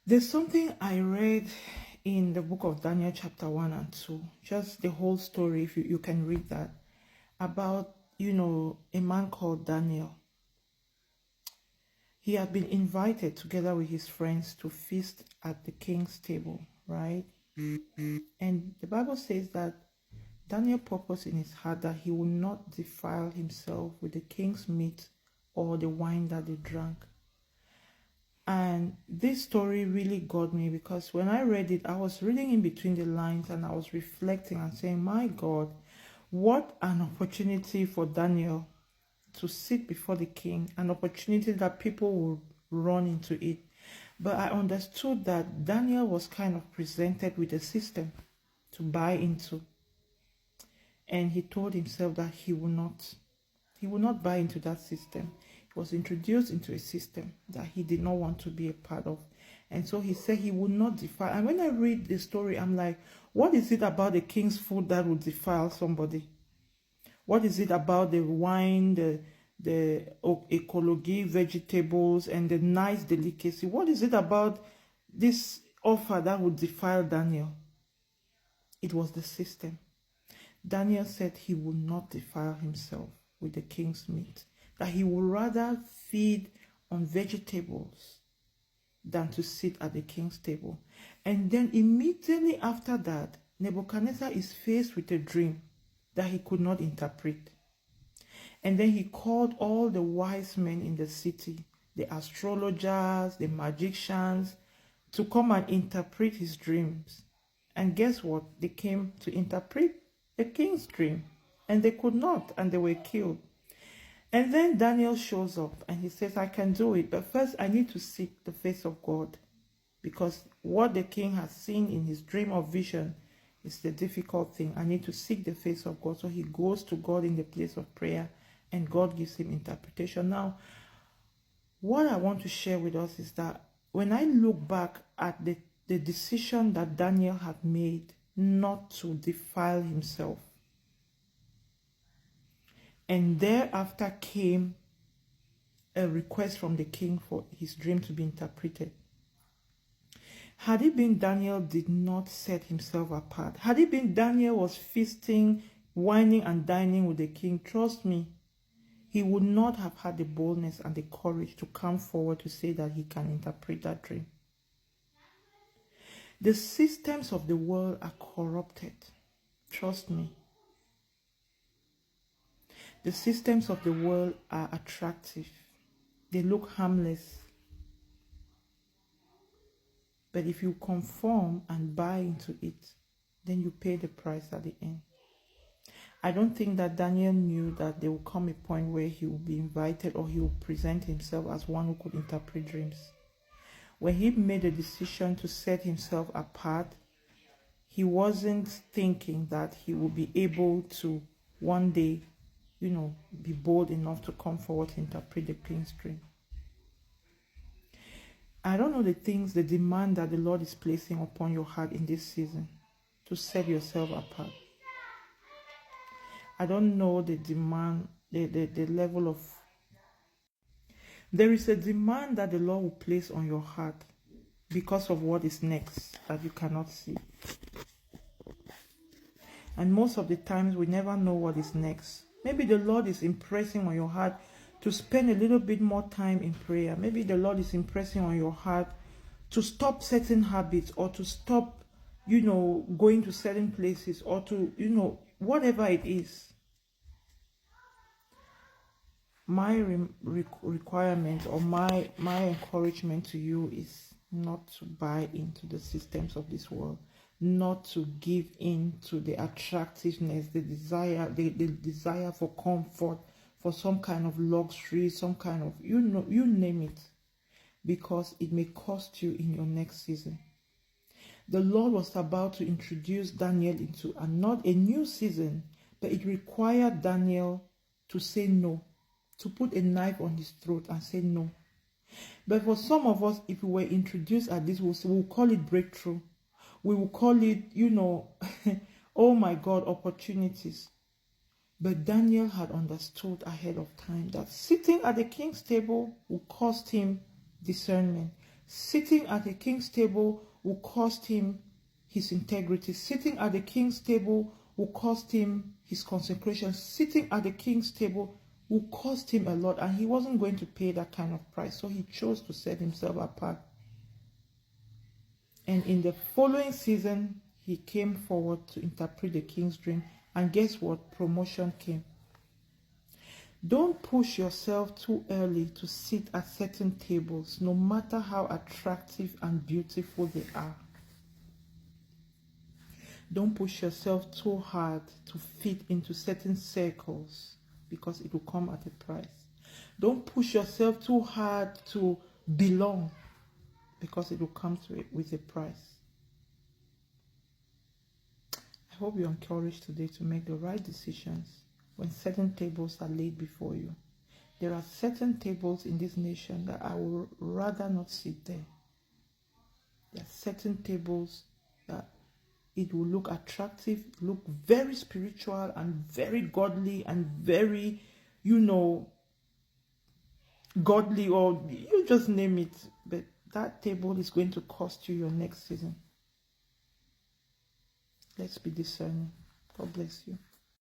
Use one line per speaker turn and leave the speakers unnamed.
There's something I read in the book of Daniel chapter 1 and 2, just the whole story, if you can read that, about, a man called Daniel. He had been invited together with his friends to feast at the king's table, right? And the Bible says that Daniel purposed in his heart that he would not defile himself with the king's meat or the wine that they drank. And this story really got me, because when I read it, I was reading in between the lines and I was reflecting and saying, my God, what an opportunity for Daniel to sit before the king, an opportunity that people will run into it. But I understood that Daniel was kind of presented with a system to buy into. And he told himself that he will not buy into that system. He was introduced into a system that he did not want to be a part of. And so he said he would not defile. And when I read the story, I'm like, what is it about the king's food that would defile somebody? What is it about the wine, the ecology, vegetables, and the nice delicacy? What is it about this offer that would defile Daniel? It was the system. Daniel said he would not defile himself with the king's meat, that he would rather feed on vegetables than to sit at the king's table. And then immediately after that, Nebuchadnezzar is faced with a dream that he could not interpret. And then he called all the wise men in the city, the astrologers, the magicians, to come and interpret his dreams. And guess what? They came to interpret the king's dream, and they could not, and they were killed. And then Daniel shows up and he says, I can do it, but first I need to seek the face of God, because what the king has seen in his dream or vision is the difficult thing. I need to seek the face of God. So he goes to God in the place of prayer, and God gives him interpretation. Now, what I want to share with us is that when I look back at the decision that Daniel had made not to defile himself, and thereafter came a request from the king for his dream to be interpreted. Had it been Daniel did not set himself apart, had it been Daniel was feasting, wining and dining with the king, trust me, he would not have had the boldness and the courage to come forward to say that he can interpret that dream. The systems of the world are corrupted. Trust me. The systems of the world are attractive. They look harmless. But if you conform and buy into it, then you pay the price at the end. I don't think that Daniel knew that there will come a point where he will be invited, or he will present himself as one who could interpret dreams. When he made a decision to set himself apart, he wasn't thinking that he would be able to one day, be bold enough to come forward to interpret the king's dream. I don't know the demand that the Lord is placing upon your heart in this season to set yourself apart. I don't know the demand, the level of... There is a demand that the Lord will place on your heart because of what is next that you cannot see. And most of the times we never know what is next. Maybe the Lord is impressing on your heart to spend a little bit more time in prayer. Maybe the Lord is impressing on your heart to stop certain habits, or to stop, going to certain places, or to, whatever it is. My requirement, or my encouragement to you is not to buy into the systems of this world, not to give in to the attractiveness, the desire for comfort, for some kind of luxury, some kind of, you name it, because it may cost you in your next season. The Lord was about to introduce Daniel into not a new season, but it required Daniel to say no, to put a knife on his throat and say no. But for some of us, if we were introduced at this, we'll call it breakthrough. We will call it, oh my God, opportunities. But Daniel had understood ahead of time that sitting at the king's table will cost him discernment. Sitting at the king's table will cost him his integrity. Sitting at the king's table will cost him his consecration. Sitting at the king's table will cost him a lot, and he wasn't going to pay that kind of price. So he chose to set himself apart. And in the following season, he came forward to interpret the king's dream. And guess what? Promotion came. Don't push yourself too early to sit at certain tables, no matter how attractive and beautiful they are. Don't push yourself too hard to fit into certain circles, because it will come at a price. Don't push yourself too hard to belong, because it will come with a price. I hope you're encouraged today to make the right decisions when certain tables are laid before you. There are certain tables in this nation that I would rather not sit there. There are certain tables that it will look attractive, look very spiritual and very godly and very, godly, or you just name it. But that table is going to cost you your next season. Let's be discerning. God bless you.